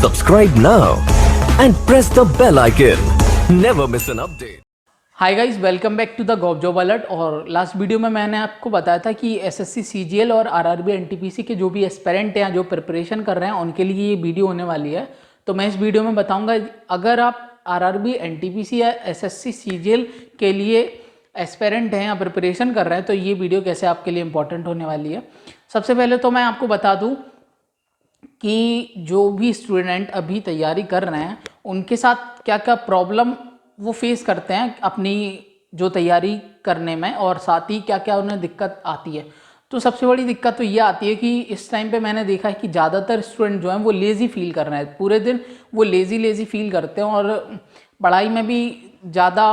Subscribe now and press the bell icon. Never miss an update. Hi guys, welcome back to the gov job alert. और last video में मैंने आपको बताया था कि SSC CGL और आरआरबी एनटीपीसी के जो भी एस्पिरेंट हैं जो प्रिपरेशन कर रहे हैं उनके लिए ये वीडियो होने वाली है। तो मैं इस वीडियो में बताऊंगा अगर आप आरआरबी एनटीपीसी या एसएससी सीजीएल के लिए एस्पिरेंट हैं या प्रिपरेशन कर रहे हैं तो ये वीडियो कैसे आपके लिए इम्पोर्टेंट होने वाली है। सबसे पहले तो मैं आपको बता दूँ कि जो भी स्टूडेंट अभी तैयारी कर रहे हैं उनके साथ क्या क्या प्रॉब्लम वो फेस करते हैं अपनी जो तैयारी करने में, और साथ ही क्या क्या उन्हें दिक्कत आती है। तो सबसे बड़ी दिक्कत तो ये आती है कि इस टाइम पे मैंने देखा है कि ज़्यादातर स्टूडेंट जो हैं वो लेज़ी फील कर रहे हैं, पूरे दिन वो लेज़ी फील करते हैं और पढ़ाई में भी ज़्यादा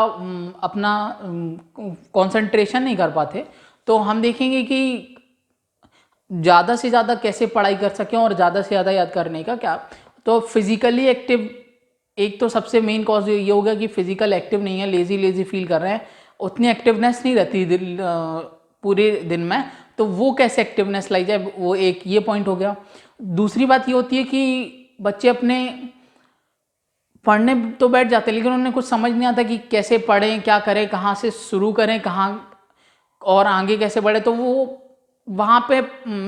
अपना कंसंट्रेशन नहीं कर पाते। तो हम देखेंगे कि ज़्यादा से ज़्यादा कैसे पढ़ाई कर सकें और ज़्यादा से ज़्यादा याद करने का क्या। तो फिज़िकली एक्टिव एक तो सबसे मेन कॉज ये होगा कि फिजिकल एक्टिव नहीं है, लेज़ी फील कर रहे हैं, उतनी एक्टिवनेस नहीं रहती पूरे दिन में। तो वो कैसे एक्टिवनेस लाई जाए, वो एक ये पॉइंट हो गया। दूसरी बात ये होती है कि बच्चे अपने पढ़ने तो बैठ जाते हैं लेकिन उन्हें कुछ समझ नहीं आता कि कैसे पढ़ें, क्या करें, कहाँ से शुरू करें, कहाँ और आगे कैसे बढ़े। तो वो वहाँ पे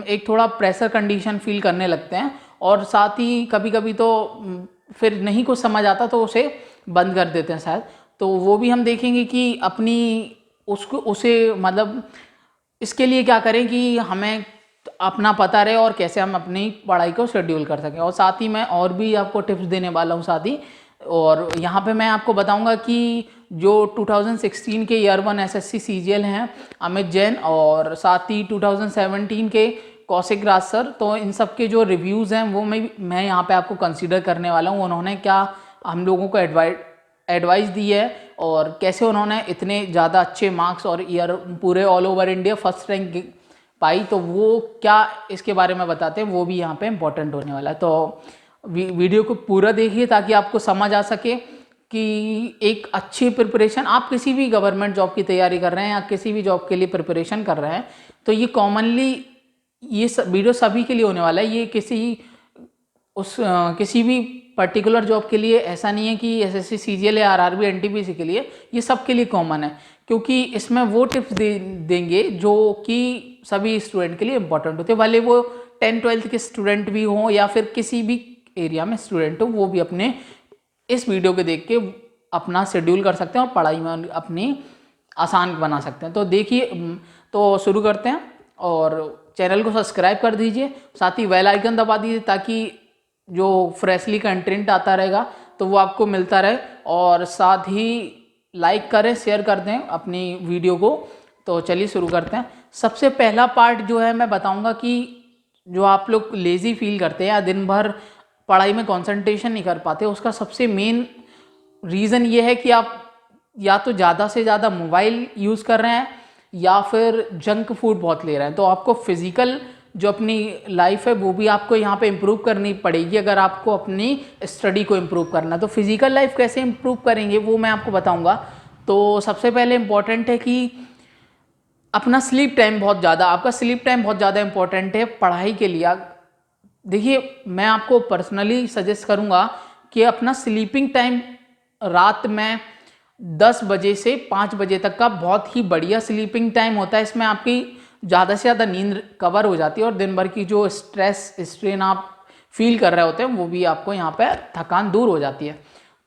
एक थोड़ा प्रेशर कंडीशन फील करने लगते हैं और साथ ही कभी कभी तो फिर नहीं कुछ समझ आता तो उसे बंद कर देते हैं शायद। तो वो भी हम देखेंगे कि अपनी उसे मतलब इसके लिए क्या करें कि हमें अपना पता रहे और कैसे हम अपनी पढ़ाई को शेड्यूल कर सकें। और साथ ही मैं और भी आपको टिप्स देने वाला हूँ साथ ही। और यहाँ पे मैं आपको बताऊँगा कि जो 2016 के ईयर 1 एसएससी सीजीएल हैं अमित जैन, और साथ ही 2017 के कौशिक राज सर, तो इन सब के जो रिव्यूज़ हैं वो मैं यहाँ पे आपको कंसीडर करने वाला हूँ। उन्होंने क्या हम लोगों को एडवाइस दी है और कैसे उन्होंने इतने ज़्यादा अच्छे मार्क्स और ईयर पूरे all over India first rank पाई, तो वो क्या इसके बारे में बताते हैं, वो भी यहाँ पे इम्पोर्टेंट होने वाला है। तो वीडियो को पूरा देखिए ताकि आपको समझ आ सके कि एक अच्छी प्रिपरेशन, आप किसी भी गवर्नमेंट जॉब की तैयारी कर रहे हैं या किसी भी जॉब के लिए प्रिपरेशन कर रहे हैं तो ये कॉमनली ये वीडियो सभी के लिए होने वाला है। ये किसी भी पर्टिकुलर जॉब के लिए ऐसा नहीं है कि एसएससी सीजीएल या आरआरबी एनटीपीसी के लिए, ये सब के लिए कॉमन है क्योंकि इसमें वो टिप्स देंगे जो कि सभी स्टूडेंट के लिए इंपॉर्टेंट होते हैं, भले वो 10th-12th के स्टूडेंट भी हों या फिर किसी भी एरिया में स्टूडेंट हो, वो भी अपने इस वीडियो को देख के अपना शेड्यूल कर सकते हैं और पढ़ाई में अपनी आसान बना सकते हैं। तो देखिए, तो शुरू करते हैं और चैनल को सब्सक्राइब कर दीजिए, साथ ही बेल आइकन दबा दीजिए ताकि जो फ्रेशली कंटेंट आता रहेगा तो वो आपको मिलता रहे, और साथ ही लाइक करें, शेयर कर दें अपनी वीडियो को। तो चलिए शुरू करते हैं। सबसे पहला पार्ट जो है मैं बताऊंगा कि जो आप लोग लेज़ी फील करते हैं या दिन भर पढ़ाई में कंसंट्रेशन नहीं कर पाते, उसका सबसे मेन रीज़न ये है कि आप या तो ज़्यादा से ज़्यादा मोबाइल यूज़ कर रहे हैं या फिर जंक फूड बहुत ले रहे हैं। तो आपको फिज़िकल जो अपनी लाइफ है वो भी आपको यहाँ पे इम्प्रूव करनी पड़ेगी अगर आपको अपनी स्टडी को इम्प्रूव करना है। तो फिज़िकल लाइफ कैसे इम्प्रूव करेंगे वो मैं आपको बताऊँगा। तो सबसे पहले इम्पॉर्टेंट है कि अपना स्लीप टाइम बहुत ज़्यादा, आपका स्लीप टाइम बहुत ज़्यादा इम्पॉर्टेंट है पढ़ाई के लिए। देखिए, मैं आपको पर्सनली सजेस्ट करूँगा कि अपना स्लीपिंग टाइम रात में 10 बजे से 5 बजे तक का बहुत ही बढ़िया स्लीपिंग टाइम होता है। इसमें आपकी ज़्यादा से ज़्यादा नींद कवर हो जाती है और दिन भर की जो स्ट्रेस स्ट्रेन आप फील कर रहे होते हैं वो भी आपको यहाँ पे थकान दूर हो जाती है।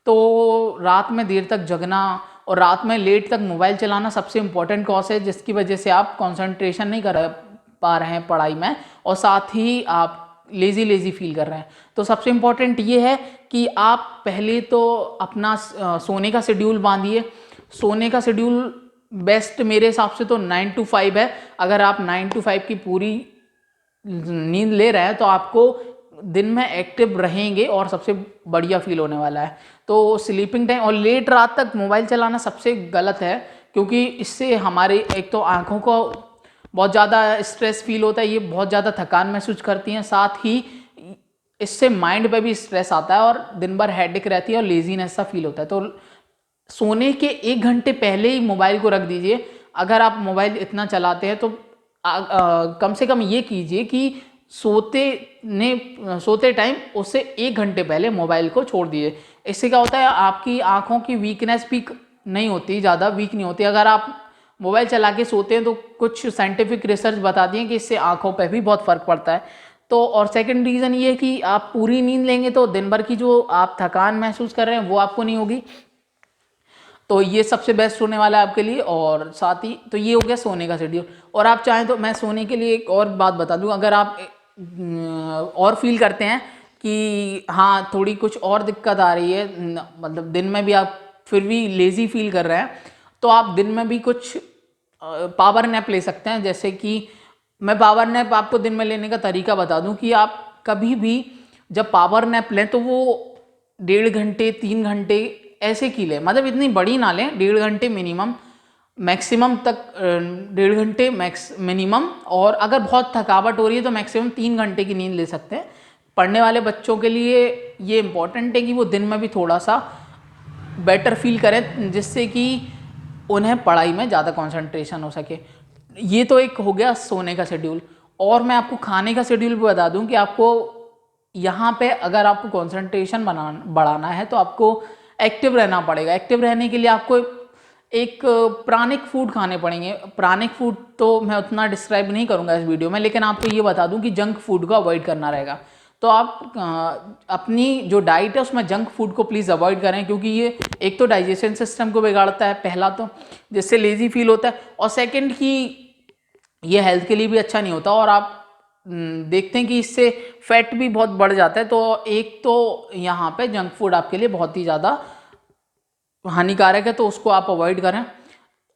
तो रात में देर तक जगना और रात में लेट तक मोबाइल चलाना सबसे इम्पोर्टेंट कॉज है जिसकी वजह से आप कंसंट्रेशन नहीं कर पा रहे हैं पढ़ाई में, और साथ ही आप लेज़ी फील कर रहे हैं। तो सबसे इम्पोर्टेंट ये है कि आप पहले तो अपना सोने का शेड्यूल बांधिए। सोने का शेड्यूल बेस्ट मेरे हिसाब से तो 9 to 5 है। अगर आप 9 to 5 की पूरी नींद ले रहे हैं तो आपको दिन में एक्टिव रहेंगे और सबसे बढ़िया फील होने वाला है। तो स्लीपिंग टाइम और लेट रात तक मोबाइल चलाना सबसे गलत है क्योंकि इससे हमारे एक तो आँखों को बहुत ज़्यादा स्ट्रेस फील होता है, ये बहुत ज़्यादा थकान महसूस करती हैं, साथ ही इससे माइंड पे भी स्ट्रेस आता है और दिन भर हेडेक रहती है और लेजीनेस सा फील होता है। तो सोने के 1 घंटे पहले ही मोबाइल को रख दीजिए। अगर आप मोबाइल इतना चलाते हैं तो कम से कम ये कीजिए कि सोते टाइम उससे 1 घंटे पहले मोबाइल को छोड़ दीजिए। इससे क्या होता है, आपकी आँखों की वीकनेस भी नहीं होती, ज़्यादा वीक नहीं होती। अगर आप मोबाइल चला के सोते हैं तो कुछ साइंटिफिक रिसर्च बताती हैं कि इससे आँखों पे भी बहुत फ़र्क पड़ता है। तो और सेकंड रीज़न ये है कि आप पूरी नींद लेंगे तो दिन भर की जो आप थकान महसूस कर रहे हैं वो आपको नहीं होगी। तो ये सबसे बेस्ट होने वाला है आपके लिए। और साथ ही तो ये हो गया सोने का शेड्यूल। और आप चाहें तो मैं सोने के लिए एक और बात बता दूं, अगर आप और फील करते हैं कि हाँ थोड़ी कुछ और दिक्कत आ रही है, मतलब दिन में भी आप फिर भी लेज़ी फील कर रहे हैं, तो आप दिन में भी कुछ पावर नैप ले सकते हैं। जैसे कि मैं पावर नैप आपको दिन में लेने का तरीका बता दूं कि आप कभी भी जब पावर नैप लें तो वो 1.5 घंटे 3 घंटे ऐसे की लें, मतलब इतनी बड़ी ना लें, 1.5 घंटे मिनिमम, मैक्सिमम तक 1.5 घंटे मैक्स मिनिमम। और अगर बहुत थकावट हो रही है तो मैक्सिमम 3 घंटे की नींद ले सकते हैं। पढ़ने वाले बच्चों के लिए ये इम्पॉर्टेंट है कि वो दिन में भी थोड़ा सा बेटर फील करें, जिससे कि उन्हें पढ़ाई में ज़्यादा कंसंट्रेशन हो सके। ये तो एक हो गया सोने का शेड्यूल। और मैं आपको खाने का शेड्यूल भी बता दूं कि आपको यहाँ पे अगर आपको कंसंट्रेशन बढ़ाना है तो आपको एक्टिव रहना पड़ेगा। एक्टिव रहने के लिए आपको एक प्राणिक फूड खाने पड़ेंगे। प्राणिक फूड तो मैं उतना डिस्क्राइब नहीं करूँगा इस वीडियो में, लेकिन आपको ये बता दूं कि जंक फूड को अवॉइड करना रहेगा। तो आप अपनी जो डाइट है उसमें जंक फूड को प्लीज़ अवॉइड करें, क्योंकि ये एक तो डाइजेशन सिस्टम को बिगाड़ता है पहला तो, जिससे लेज़ी फील होता है, और सेकंड कि ये हेल्थ के लिए भी अच्छा नहीं होता। और आप देखते हैं कि इससे फैट भी बहुत बढ़ जाता है। तो एक तो यहाँ पे जंक फूड आपके लिए बहुत ही ज़्यादा हानिकारक है, तो उसको आप अवॉइड करें।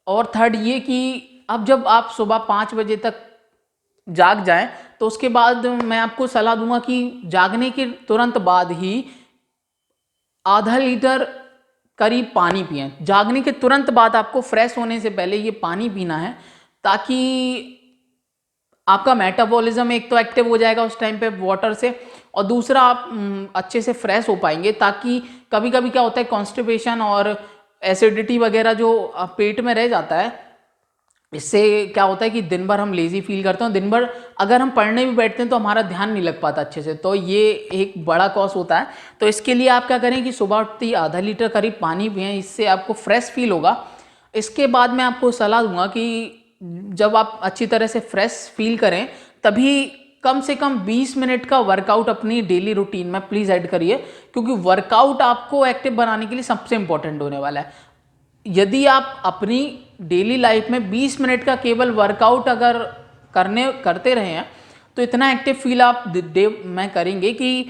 और थर्ड ये कि अब जब आप सुबह 5 बजे तक जाग जाएं तो उसके बाद मैं आपको सलाह दूंगा कि जागने के तुरंत बाद ही आधा लीटर करीब पानी पिएं। जागने के तुरंत बाद आपको फ्रेश होने से पहले ये पानी पीना है, ताकि आपका मेटाबॉलिज्म एक तो एक्टिव हो जाएगा उस टाइम पे वाटर से, और दूसरा आप अच्छे से फ्रेश हो पाएंगे। ताकि कभी कभी क्या होता है, कॉन्स्टिपेशन और एसिडिटी वगैरह जो पेट में रह जाता है, इससे क्या होता है कि दिन भर हम लेजी फील करते हैं। दिन भर अगर हम पढ़ने भी बैठते हैं तो हमारा ध्यान नहीं लग पाता अच्छे से, तो ये एक बड़ा कॉज होता है। तो इसके लिए आप क्या करें कि सुबह उठते ही आधा लीटर करीब पानी पिएं, इससे आपको फ्रेश फील होगा। इसके बाद मैं आपको सलाह दूंगा कि जब आप अच्छी तरह से फ्रेश फील करें तभी कम से कम 20 मिनट का वर्कआउट अपनी डेली रूटीन में प्लीज़ ऐड करिए, क्योंकि वर्कआउट आपको एक्टिव बनाने के लिए सबसे इंपॉर्टेंट होने वाला है। यदि आप अपनी डेली लाइफ में 20 मिनट का केवल वर्कआउट अगर करते रहे हैं तो इतना एक्टिव फील आप डे में करेंगे कि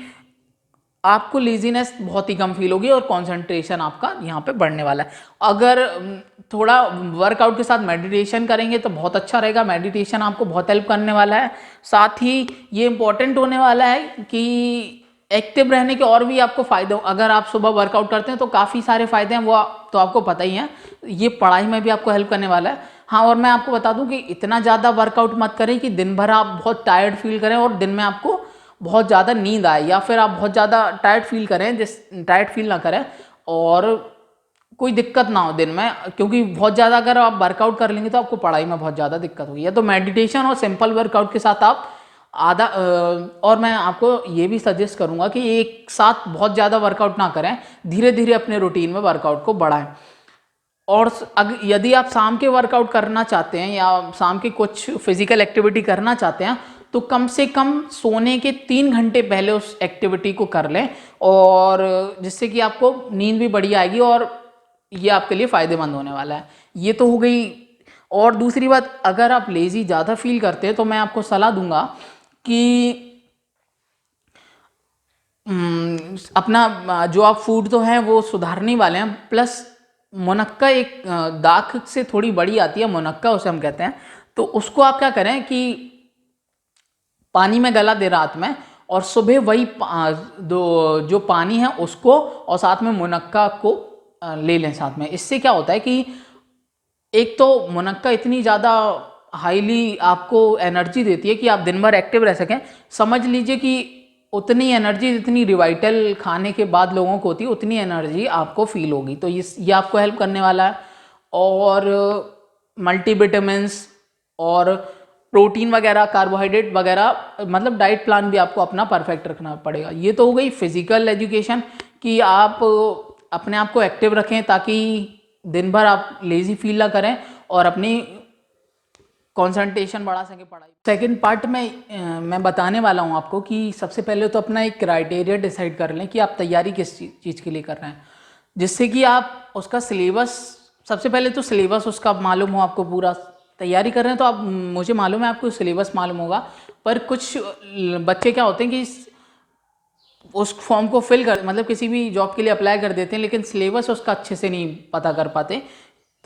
आपको लेजीनेस बहुत ही कम फील होगी और कंसंट्रेशन आपका यहाँ पे बढ़ने वाला है। अगर थोड़ा वर्कआउट के साथ मेडिटेशन करेंगे तो बहुत अच्छा रहेगा। मेडिटेशन आपको बहुत हेल्प करने वाला है। साथ ही ये इम्पोर्टेंट होने वाला है कि एक्टिव रहने के और भी आपको फ़ायदे, अगर आप सुबह वर्कआउट करते हैं तो काफ़ी सारे फ़ायदे हैं, वो तो आपको पता ही है। ये पढ़ाई में भी आपको हेल्प करने वाला है। हाँ, और मैं आपको बता दूं कि इतना ज़्यादा वर्कआउट मत करें कि दिन भर आप बहुत टायर्ड फील करें और दिन में आपको बहुत ज़्यादा नींद आए, या फिर आप बहुत ज़्यादा टायर्ड फील ना करें और कोई दिक्कत ना हो दिन में, क्योंकि बहुत ज़्यादा अगर आप वर्कआउट कर लेंगे तो आपको पढ़ाई में बहुत ज़्यादा दिक्कत होगी। या तो मेडिटेशन और सिंपल वर्कआउट के साथ आप और मैं आपको ये भी सजेस्ट करूंगा कि एक साथ बहुत ज़्यादा वर्कआउट ना करें, धीरे धीरे अपने रूटीन में वर्कआउट को बढ़ाएं। और यदि आप शाम के वर्कआउट करना चाहते हैं या शाम के कुछ फिजिकल एक्टिविटी करना चाहते हैं तो कम से कम सोने के 3 घंटे पहले उस एक्टिविटी को कर लें, और जिससे कि आपको नींद भी बढ़िया आएगी और ये आपके लिए फ़ायदेमंद होने वाला है। ये तो हो गई। और दूसरी बात, अगर आप लेज़ी ज़्यादा फील करते हैं तो मैं आपको सलाह दूंगा कि अपना जो आप फूड तो है वो सुधारने वाले हैं, प्लस मुनक्का एक दाख से थोड़ी बड़ी आती है, मुनक्का उसे हम कहते हैं। तो उसको आप क्या करें कि पानी में गला दे रात में, और सुबह वही जो पानी है उसको और साथ में मुनक्का को ले लें साथ में। इससे क्या होता है कि एक तो मुनक्का इतनी ज़्यादा हाईली आपको एनर्जी देती है कि आप दिन भर एक्टिव रह सकें। समझ लीजिए कि उतनी एनर्जी जितनी रिवाइटल खाने के बाद लोगों को होती है उतनी एनर्जी आपको फील होगी। तो ये आपको हेल्प करने वाला है। और मल्टीविटामिन्स और प्रोटीन वगैरह, कार्बोहाइड्रेट वगैरह, मतलब डाइट प्लान भी आपको अपना परफेक्ट रखना पड़ेगा। ये तो हो गई फिजिकल एजुकेशन कि आप अपने आप को एक्टिव रखें ताकि दिन भर आप लेजी फील ना करें और अपनी कंसंट्रेशन बढ़ा सकें पढ़ाई। सेकंड पार्ट में मैं बताने वाला हूँ आपको कि सबसे पहले तो अपना एक क्राइटेरिया डिसाइड कर लें कि आप तैयारी किस चीज़ के लिए कर रहे हैं, जिससे कि आप उसका सिलेबस, सबसे पहले तो सिलेबस उसका मालूम हो आपको। पूरा तैयारी कर रहे हैं तो आप, मुझे मालूम है आपको सिलेबस मालूम होगा, पर कुछ बच्चे क्या होते हैं कि उस फॉर्म को फिल कर, मतलब किसी भी जॉब के लिए अप्लाई कर देते हैं लेकिन सिलेबस उसका अच्छे से नहीं पता कर पाते।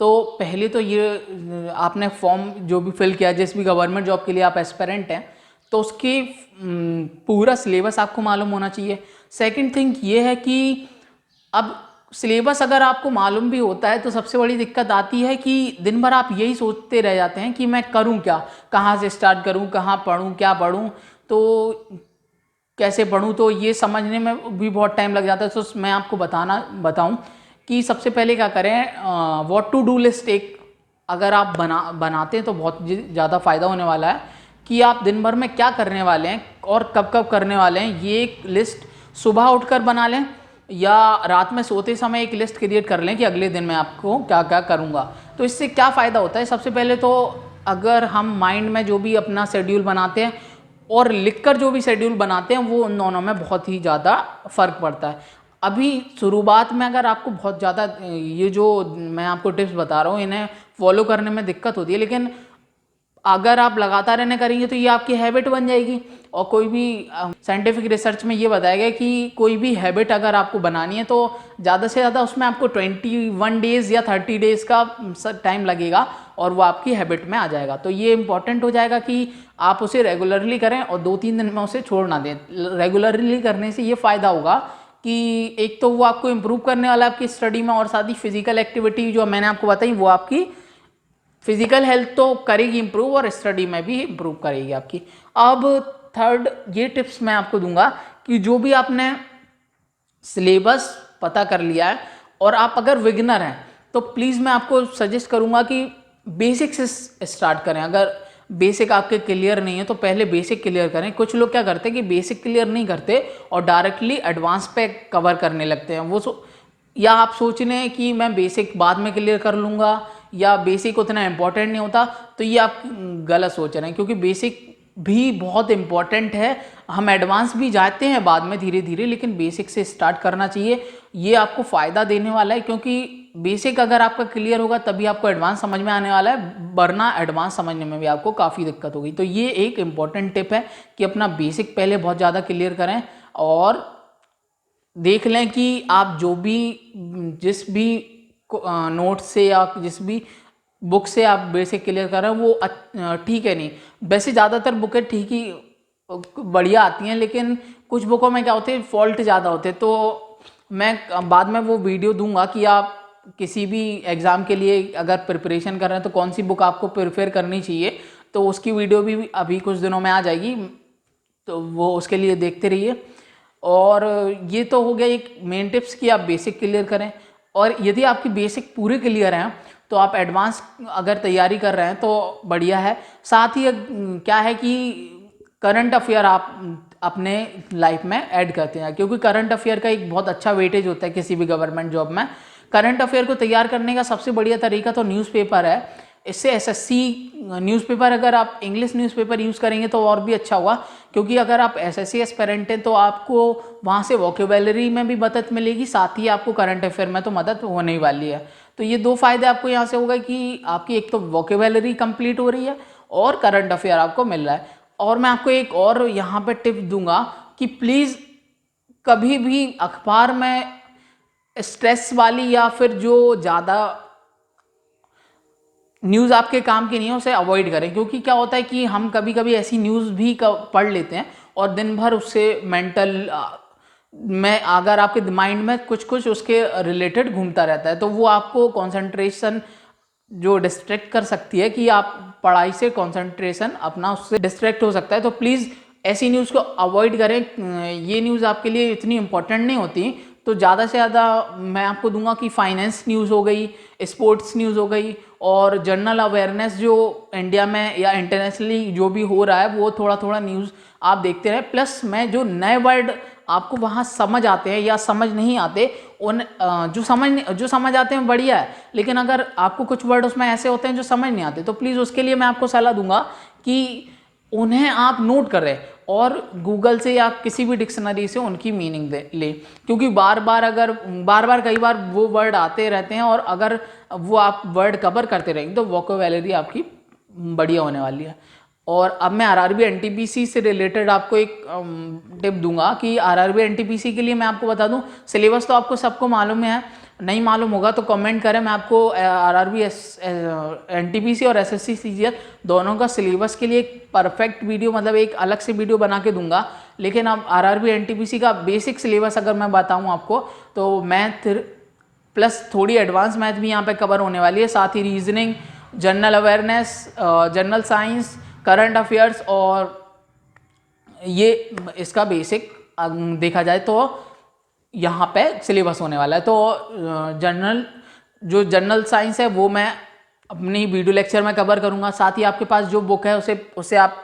तो पहले तो ये आपने फॉर्म जो भी फिल किया, जिस भी गवर्नमेंट जॉब के लिए आप एस्पिरेंट हैं, तो उसकी पूरा सिलेबस आपको मालूम होना चाहिए। सेकंड थिंग ये है कि अब सिलेबस अगर आपको मालूम भी होता है तो सबसे बड़ी दिक्कत आती है कि दिन भर आप यही सोचते रह जाते हैं कि मैं करूं क्या, कहाँ से स्टार्ट करूं, कहाँ पढूं, क्या पढूं, तो कैसे पढूं, तो ये समझने में भी बहुत टाइम लग जाता है। तो मैं आपको बताऊं कि सबसे पहले क्या करें, व्हाट टू डू लिस्ट एक अगर आप बनाते हैं तो बहुत ज़्यादा फ़ायदा होने वाला है कि आप दिन भर में क्या करने वाले हैं और कब कब करने वाले हैं। ये एक लिस्ट सुबह उठकर बना लें या रात में सोते समय एक लिस्ट क्रिएट कर लें कि अगले दिन में आपको क्या क्या करूँगा। तो इससे क्या फ़ायदा होता है, सबसे पहले तो अगर हम माइंड में जो भी अपना शेड्यूल बनाते हैं और लिखकर जो भी शेड्यूल बनाते हैं, वो उन दोनों में बहुत ही ज़्यादा फ़र्क पड़ता है। अभी शुरुआत में अगर आपको बहुत ज़्यादा ये जो मैं आपको टिप्स बता रहा हूँ इन्हें फॉलो करने में दिक्कत होती है, लेकिन अगर आप लगातार इन्हें करेंगे तो ये आपकी हैबिट बन जाएगी। और कोई भी साइंटिफिक रिसर्च में ये बताया गया कि कोई भी हैबिट अगर आपको बनानी है तो ज़्यादा से ज़्यादा उसमें आपको 21 डेज़ या 30 डेज़ का टाइम लगेगा और वो आपकी हैबिट में आ जाएगा। तो ये इंपॉर्टेंट हो जाएगा कि आप उसे रेगुलरली करें और 2-3 दिन में उसे छोड़ ना दें। रेगुलरली करने से ये फ़ायदा होगा कि एक तो वो आपको इम्प्रूव करने वाला है आपकी स्टडी में, और साथ ही फिजिकल एक्टिविटी जो मैंने आपको बताई वो आपकी फिजिकल हेल्थ तो करेगी इम्प्रूव और स्टडी में भी इम्प्रूव करेगी आपकी। अब थर्ड ये टिप्स मैं आपको दूंगा कि जो भी आपने सिलेबस पता कर लिया है और आप अगर बिगिनर हैं तो प्लीज़ मैं आपको सजेस्ट करूंगा कि बेसिक से स्टार्ट करें। अगर बेसिक आपके क्लियर नहीं है तो पहले बेसिक क्लियर करें। कुछ लोग क्या करते हैं कि बेसिक क्लियर नहीं करते और डायरेक्टली एडवांस पे कवर करने लगते हैं। या आप सोच रहे हैं कि मैं बेसिक बाद में क्लियर कर लूँगा या बेसिक उतना इम्पोर्टेंट नहीं होता, तो ये आप गलत सोच रहे हैं, क्योंकि बेसिक भी बहुत इम्पॉर्टेंट है। हम एडवांस भी जाते हैं बाद में धीरे धीरे, लेकिन बेसिक से स्टार्ट करना चाहिए। ये आपको फ़ायदा देने वाला है, क्योंकि बेसिक अगर आपका क्लियर होगा तभी आपको एडवांस समझ में आने वाला है, वरना एडवांस समझने में भी आपको काफ़ी दिक्कत होगी। तो ये एक इम्पॉर्टेंट टिप है कि अपना बेसिक पहले बहुत ज़्यादा क्लियर करें और देख लें कि आप जो भी जिस भी नोट से या जिस भी बुक से आप बेसिक क्लियर कर रहे हैं वो ठीक है नहीं। वैसे ज़्यादातर बुकें ठीक ही बढ़िया आती हैं, लेकिन कुछ बुकों में क्या होते हैं फॉल्ट ज़्यादा होते हैं। तो मैं बाद में वो वीडियो दूंगा कि आप किसी भी एग्ज़ाम के लिए अगर प्रिपरेशन कर रहे हैं तो कौन सी बुक आपको प्रिफेयर करनी चाहिए, तो उसकी वीडियो भी अभी कुछ दिनों में आ जाएगी, तो वो उसके लिए देखते रहिए। और ये तो हो गया एक मेन टिप्स कि आप बेसिक क्लियर करें, और यदि आपकी बेसिक पूरे क्लियर हैं तो आप एडवांस अगर तैयारी कर रहे हैं तो बढ़िया है। साथ ही क्या है कि करंट अफेयर आप अपने लाइफ में ऐड करते हैं, क्योंकि करंट अफेयर का एक बहुत अच्छा वेटेज होता है किसी भी गवर्नमेंट जॉब में। करंट अफेयर को तैयार करने का सबसे बढ़िया तरीका तो न्यूज़पेपर है। इससे एसएससी न्यूज़पेपर अगर आप इंग्लिश न्यूज़पेपर यूज़ करेंगे तो और भी अच्छा होगा, क्योंकि अगर आप एसएससी एस्पिरेंट हैं तो आपको वहाँ से वोकेबलरी में भी मदद मिलेगी, साथ ही आपको करंट अफेयर में तो मदद होने ही वाली है। तो ये दो फायदे आपको यहाँ से होगा कि आपकी एक तो वोकेबलरी कंप्लीट हो रही है और करंट अफेयर आपको मिल रहा है। और मैं आपको एक और यहाँ पे टिप दूंगा कि प्लीज़ कभी भी अखबार में स्ट्रेस वाली या फिर जो ज़्यादा न्यूज़ आपके काम की नहीं है उसे अवॉइड करें, क्योंकि क्या होता है कि हम कभी कभी ऐसी न्यूज़ भी पढ़ लेते हैं और दिन भर उससे मेंटल में अगर आपके माइंड में कुछ कुछ उसके रिलेटेड घूमता रहता है तो वो आपको कंसंट्रेशन जो डिस्ट्रैक्ट कर सकती है कि आप पढ़ाई से कंसंट्रेशन अपना उससे डिस्ट्रैक्ट हो सकता है। तो प्लीज़ ऐसी न्यूज़ को अवॉइड करें। ये न्यूज़ आपके लिए इतनी इंपॉर्टेंट नहीं होती, तो ज़्यादा से ज़्यादा मैं आपको दूंगा कि फाइनेंस न्यूज़ हो गई, स्पोर्ट्स न्यूज़ हो गई और जनरल अवेयरनेस जो इंडिया में या इंटरनेशनली जो भी हो रहा है वो थोड़ा थोड़ा न्यूज़ आप देखते रहें। प्लस मैं जो नए वर्ड आपको वहाँ समझ आते हैं या समझ नहीं आते उन जो समझ आते हैं बढ़िया है, लेकिन अगर आपको कुछ वर्ड उसमें ऐसे होते हैं जो समझ नहीं आते तो प्लीज़ उसके लिए मैं आपको सलाह दूंगा कि उन्हें आप नोट करें और गूगल से या किसी भी डिक्शनरी से उनकी मीनिंग ले, क्योंकि बार बार कई बार वो वर्ड आते रहते हैं और अगर वो आप वर्ड कवर करते रहेंगे तो वोकैबुलरी आपकी बढ़िया होने वाली है। और अब मैं आरआरबी एनटीपीसी से रिलेटेड आपको एक टिप दूंगा कि आरआरबी एनटीपीसी के लिए मैं आपको बता दूं, सिलेबस तो आपको सबको मालूम है, नहीं मालूम होगा तो कमेंट करें, मैं आपको आरआरबी एनटीपीसी और एसएससी सीजीएल दोनों का सिलेबस के लिए एक परफेक्ट वीडियो मतलब एक अलग से वीडियो बना के दूंगा। लेकिन अब आरआरबी एनटीपीसी का बेसिक सिलेबस अगर मैं बताऊं आपको तो मैथ प्लस थोड़ी एडवांस मैथ भी यहाँ पे कवर होने वाली है, साथ ही reasoning, general awareness, general science, current affairs और ये इसका बेसिक देखा जाए तो यहाँ पे सिलेबस होने वाला है। तो जनरल साइंस है वो मैं अपनी वीडियो लेक्चर में कवर करूँगा, साथ ही आपके पास जो बुक है उसे आप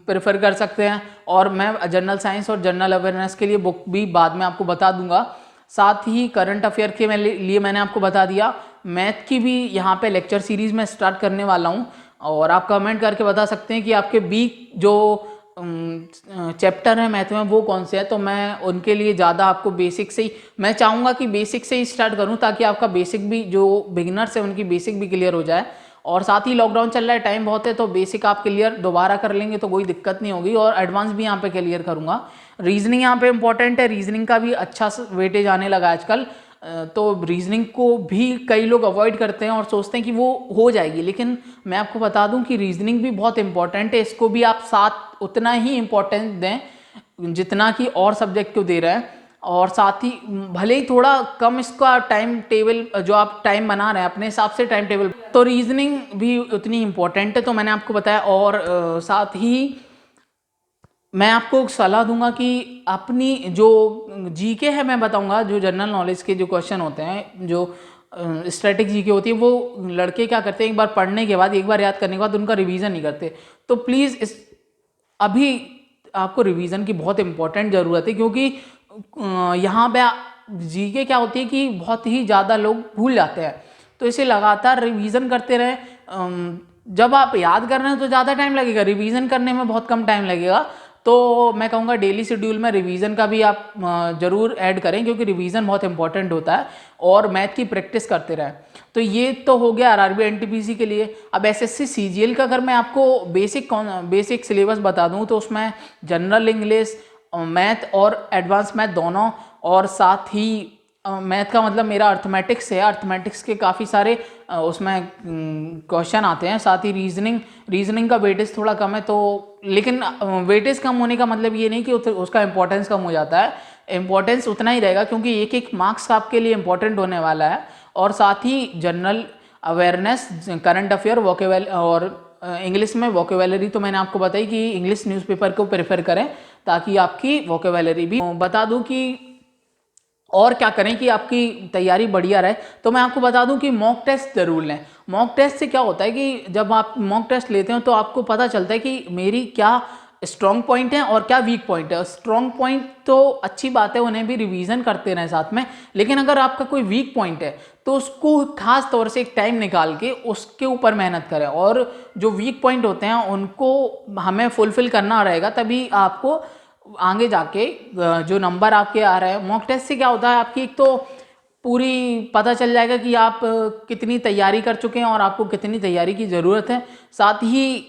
प्रेफर कर सकते हैं और मैं जनरल साइंस और जनरल अवेयरनेस के लिए बुक भी बाद में आपको बता दूंगा। साथ ही करंट अफेयर के लिए मैंने आपको बता दिया, मैथ की भी यहाँ पे लेक्चर सीरीज में स्टार्ट करने वाला हूँ और आप कमेंट करके बता सकते हैं कि आपके वीक जो चैप्टर है मैथ में वो कौन से है, तो मैं उनके लिए ज़्यादा आपको बेसिक से ही मैं चाहूँगा कि बेसिक से ही स्टार्ट करूँ ताकि आपका बेसिक भी जो बिगिनर्स है उनकी बेसिक भी क्लियर हो जाए। और साथ ही लॉकडाउन चल रहा है, टाइम बहुत है, तो बेसिक आप क्लियर दोबारा कर लेंगे तो कोई दिक्कत नहीं होगी और एडवांस भी यहाँ पे क्लियर करूँगा। रीजनिंग यहाँ पे इंपॉर्टेंट है, रीजनिंग का भी अच्छा वेटेज आने लगा आजकल, तो रीजनिंग को भी कई लोग अवॉइड करते हैं और सोचते हैं कि वो हो जाएगी, लेकिन मैं आपको बता दूं कि रीजनिंग भी बहुत इंपॉर्टेंट है, इसको भी आप साथ उतना ही इम्पोर्टेंस दें जितना कि और सब्जेक्ट को दे रहे हैं। और साथ ही भले ही थोड़ा कम इसका टाइम टेबल जो आप टाइम बना रहे हैं अपने हिसाब से टाइम टेबल, तो रीजनिंग भी उतनी इम्पोर्टेंट है, तो मैंने आपको बताया। और साथ ही मैं आपको सलाह दूंगा कि अपनी जो जीके है मैं बताऊंगा, जो जनरल नॉलेज के जो क्वेश्चन होते हैं, जो स्टैटिक जीके होती है, वो लड़के क्या करते हैं एक बार पढ़ने के बाद, एक बार याद करने के बाद उनका रिवीजन नहीं करते। तो प्लीज़ अभी आपको रिवीजन की बहुत इंपॉर्टेंट ज़रूरत है, क्योंकि यहाँ पे जीके क्या होती है कि बहुत ही ज़्यादा लोग भूल जाते हैं, तो इसे लगातार रिवीजन करते रहें। जब आप याद कर रहे हैं तो ज़्यादा टाइम लगेगा, रिवीजन करने में बहुत कम टाइम लगेगा। तो मैं कहूँगा डेली शेड्यूल में रिवीजन का भी आप ज़रूर ऐड करें, क्योंकि रिवीजन बहुत इंपॉर्टेंट होता है, और मैथ की प्रैक्टिस करते रहें। तो ये तो हो गया आरआरबी एनटीपीसी के लिए। अब एसएससी सीजीएल का अगर मैं आपको बेसिक सिलेबस बता दूं तो उसमें जनरल इंग्लिश, मैथ और एडवांस मैथ दोनों, और साथ ही मैथ का मतलब मेरा अर्थमेटिक्स है, अर्थमेटिक्स के काफ़ी सारे उसमें क्वेश्चन आते हैं। साथ ही रीजनिंग का वेटेज थोड़ा कम है, तो लेकिन वेटेज कम होने का मतलब ये नहीं कि उसका इंपॉर्टेंस कम हो जाता है, इंपॉर्टेंस उतना ही रहेगा, क्योंकि एक एक मार्क्स आपके लिए इंपॉर्टेंट होने वाला है। और साथ ही जनरल अवेयरनेस, करंट अफेयर, और इंग्लिश में वोकेबुलरी तो मैंने आपको बताई कि इंग्लिश न्यूज़पेपर को प्रेफर करें ताकि आपकी वोकेबुलरी भी। बता दूं कि और क्या करें कि आपकी तैयारी बढ़िया रहे, तो मैं आपको बता दूं कि मॉक टेस्ट जरूर लें। मॉक टेस्ट से क्या होता है कि जब आप मॉक टेस्ट लेते हो तो आपको पता चलता है कि मेरी क्या स्ट्रॉन्ग पॉइंट है और क्या वीक पॉइंट है। स्ट्रॉन्ग पॉइंट तो अच्छी बात है, उन्हें भी रिवीजन करते रहें साथ में, लेकिन अगर आपका कोई वीक पॉइंट है तो उसको खास तौर से एक टाइम निकाल के उसके ऊपर मेहनत करें, और जो वीक पॉइंट होते हैं उनको हमें फुलफिल करना रहेगा, तभी आपको आगे जाके जो नंबर आपके आ रहे हैं। मॉक टेस्ट से क्या होता है, आपकी एक तो पूरी पता चल जाएगा कि आप कितनी तैयारी कर चुके हैं और आपको कितनी तैयारी की ज़रूरत है। साथ ही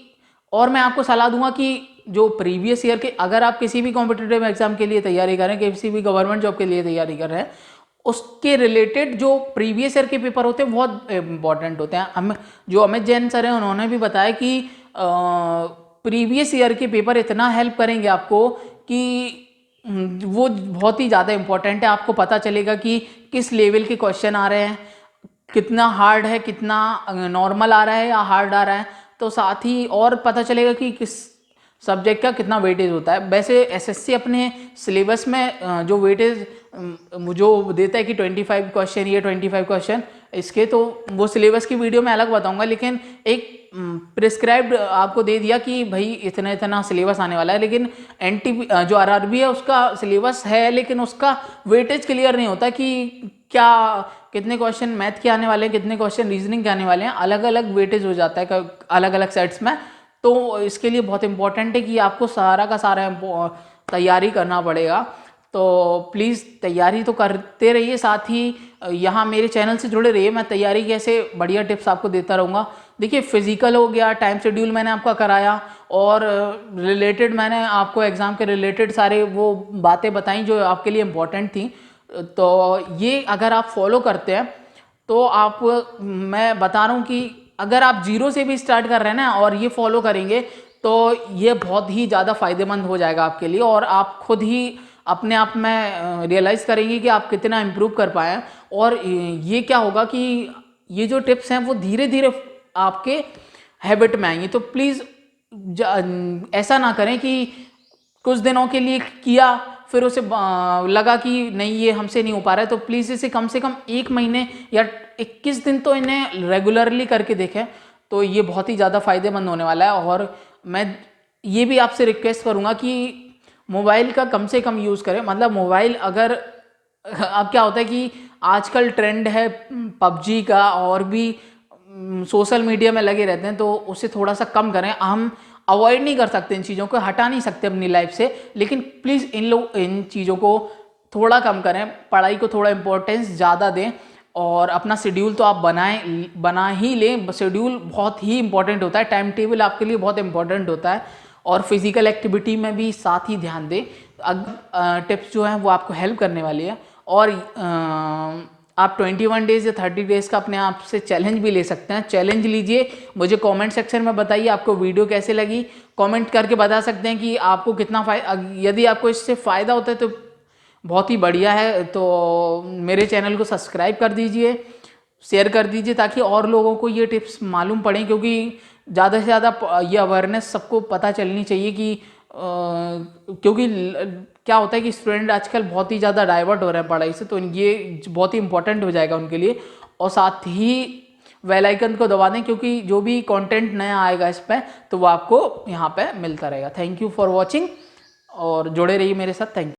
और मैं आपको सलाह दूंगा कि जो प्रीवियस ईयर के, अगर आप किसी भी कॉम्पिटिटिव एग्जाम के लिए तैयारी कर रहे हैं, किसी भी गवर्नमेंट जॉब के लिए तैयारी कर रहे हैं, उसके रिलेटेड जो प्रीवियस ईयर के पेपर होते हैं बहुत इंपॉर्टेंट होते हैं। जो अमित जैन सर हैं उन्होंने भी बताया कि प्रीवियस ईयर के पेपर इतना हेल्प करेंगे आपको कि वो बहुत ही ज़्यादा इंपॉर्टेंट है। आपको पता चलेगा कि किस लेवल के क्वेश्चन आ रहे हैं, कितना हार्ड है, कितना नॉर्मल आ रहा है या हार्ड आ रहा है, तो साथ ही और पता चलेगा कि किस सब्जेक्ट का कितना वेटेज होता है। वैसे एसएससी अपने सिलेबस में जो वेटेज जो देता है कि 25 क्वेश्चन, ये 25 क्वेश्चन, इसके, तो वो सिलेबस की वीडियो मैं अलग बताऊंगा, लेकिन एक प्रिस्क्राइब्ड आपको दे दिया कि भाई इतना इतना सिलेबस आने वाला है। लेकिन जो आरआरबी है उसका सिलेबस है, लेकिन उसका वेटेज क्लियर नहीं होता कि क्या कितने क्वेश्चन मैथ के आने वाले हैं, कितने क्वेश्चन रीजनिंग के आने वाले हैं, अलग अलग वेटेज हो जाता है अलग अलग सेट्स में। तो इसके लिए बहुत इंपॉर्टेंट है कि आपको सारा का सारा तैयारी करना पड़ेगा। तो प्लीज़ तैयारी तो करते रहिए, साथ ही यहाँ मेरे चैनल से जुड़े रहिए। मैं तैयारी के ऐसे बढ़िया टिप्स आपको देता रहूँगा। देखिए, फिजिकल हो गया, टाइम शेड्यूल मैंने आपका कराया, और रिलेटेड मैंने आपको एग्ज़ाम के रिलेटेड सारे वो बातें बताई जो आपके लिए इम्पोर्टेंट थी। तो ये अगर आप फॉलो करते हैं तो आप, मैं बता रहा हूँ कि अगर आप जीरो से भी स्टार्ट कर रहे हैं ना और ये फॉलो करेंगे तो ये बहुत ही ज़्यादा फायदेमंद हो जाएगा आपके लिए, और आप खुद ही अपने आप में रियलाइज़ करेंगे कि आप कितना इम्प्रूव कर पाए हैं। और ये क्या होगा कि ये जो टिप्स हैं वो धीरे धीरे आपके हैबिट में आएंगी। तो प्लीज़ ऐसा ना करें कि कुछ दिनों के लिए किया फिर उसे लगा कि नहीं ये हमसे नहीं हो पा रहा है। तो प्लीज़ इसे कम से कम 1 महीने या 21 दिन तो इन्हें रेगुलरली करके देखें, तो ये बहुत ही ज़्यादा फायदेमंद होने वाला है। और मैं ये भी आपसे रिक्वेस्ट करूँगा कि मोबाइल का कम से कम यूज़ करें। मतलब मोबाइल अगर अब क्या होता है कि आजकल ट्रेंड है पबजी का, और भी सोशल मीडिया में लगे रहते हैं, तो उसे थोड़ा सा कम करें। हम अवॉइड नहीं कर सकते, इन चीज़ों को हटा नहीं सकते अपनी लाइफ से, लेकिन प्लीज़ इन चीज़ों को थोड़ा कम करें, पढ़ाई को थोड़ा इम्पोर्टेंस ज़्यादा दें, और अपना शेड्यूल तो आप बना ही लें। शेड्यूल बहुत ही इंपॉर्टेंट होता है, टाइम टेबल आपके लिए बहुत इंपॉर्टेंट होता है, और फिजिकल एक्टिविटी में भी साथ ही ध्यान दें। टिप्स जो हैं वो आपको हेल्प करने वाली है। और आप 21 डेज़ या 30 डेज़ का अपने आप से चैलेंज भी ले सकते हैं। चैलेंज लीजिए, मुझे कमेंट सेक्शन में बताइए आपको वीडियो कैसे लगी। कमेंट करके बता सकते हैं कि आपको कितना यदि आपको इससे फ़ायदा होता है तो बहुत ही बढ़िया है। तो मेरे चैनल को सब्सक्राइब कर दीजिए, शेयर कर दीजिए, ताकि और लोगों को ये टिप्स मालूम पड़ें, क्योंकि ज़्यादा से ज़्यादा ये अवेयरनेस सबको पता चलनी चाहिए कि क्योंकि क्या होता है कि स्टूडेंट आजकल बहुत ही ज़्यादा डाइवर्ट हो रहे हैं पढ़ाई से, तो ये बहुत ही इंपॉर्टेंट हो जाएगा उनके लिए। और साथ ही बेल आइकन को दबा दें, क्योंकि जो भी कंटेंट नया आएगा इस पर तो वो आपको यहाँ पे मिलता रहेगा। थैंक यू फॉर वॉचिंग, और जुड़े रहिए मेरे साथ। Thank you.